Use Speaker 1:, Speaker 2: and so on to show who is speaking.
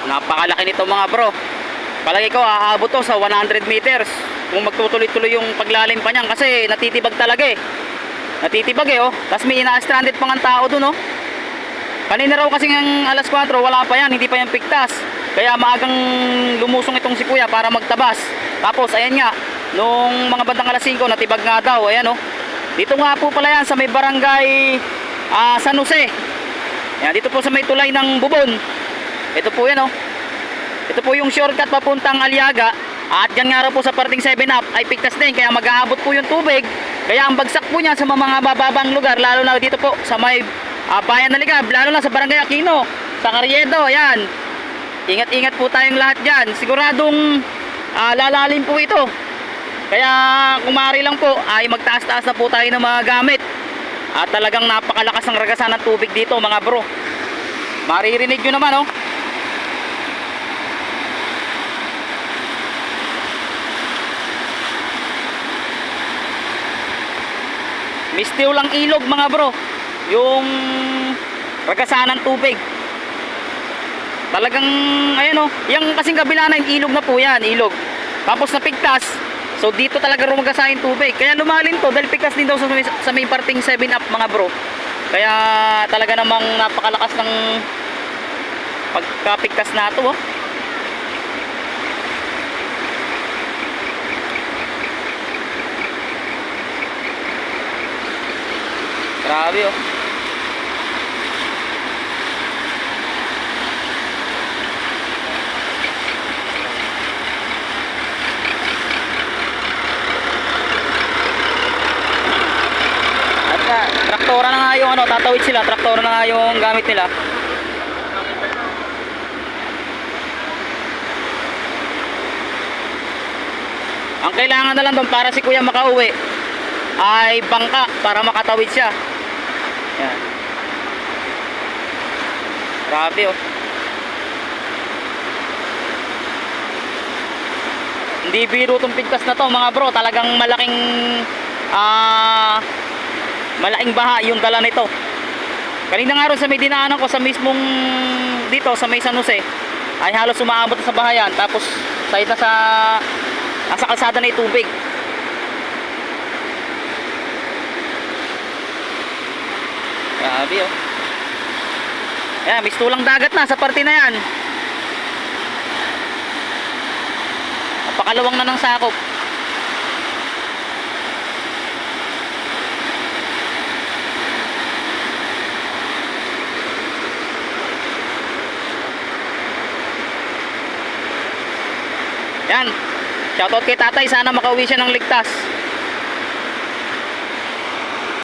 Speaker 1: Napakalaki nito mga bro. Palagi ko aabot to sa 100 meters kung magtutuloy-tuloy yung paglalim pa niyan, kasi natitibag talaga eh. Natitibag eh oh. Tapos may ina-stranded pang ang tao dun oh. Kanina raw kasi ng alas 4 wala pa yan, hindi pa yan pigtas. Kaya maagang lumusong itong si kuya para magtabas. Tapos ayan nga, nung mga bandang alas 5 natibag nga daw. Ayan oh. Dito nga po pala yan sa may barangay San Jose. Yan, dito po sa may tulay ng Bubon. Ito po yan oh. Ito po yung shortcut papuntang Aliaga. At yan nga raw po sa parting 7-up ay pigtas din, kaya mag-aabot po yung tubig. Kaya ang bagsak po niya sa mga bababang lugar, lalo na dito po sa may bayan na Ligab, lalo na sa barangay Aquino, sa Carriedo. Yan, ingat-ingat po tayong lahat dyan. Siguradong lalalim po ito. Kaya kung maaari lang po ay magtaas-taas na po tayo ng mga gamit. At talagang napakalakas ng ragasan ng tubig dito mga bro. Maririnig nyo naman oh. Mistiw lang ilog mga bro, yung ragasan ng tubig. Talagang ayan oh, yung kasing kabila na yung ilog na po yan, ilog. Tapos napigtas, so dito talaga rumagasa yung tubig. Kaya lumalim to dahil pigtas din daw sa may parting 7-up mga bro. Kaya talaga namang napakalakas ng pagkapigtas na to oh. Grabe oh. At traktora na nga yung ano, tatawid sila, traktora na nga yung gamit nila. Ang kailangan na lang doon para si kuya makauwi ay bangka para makatawid siya. Yan. Grabe oh. Hindi biro itong pigtas na to mga bro. Talagang malaking malaking baha yung dala nito. Kanina nga rin sa may dinaanan ko sa mismong dito sa may San Jose ay halos umaabot sa bahayan. Tapos side na sa kalsada na yung tubig. Grabe oh. Ayan, mistulang dagat na sa parte na yan. Napakalawang na ng sakop. Yan, shoutout kay tatay, sana makauwi siya ng ligtas.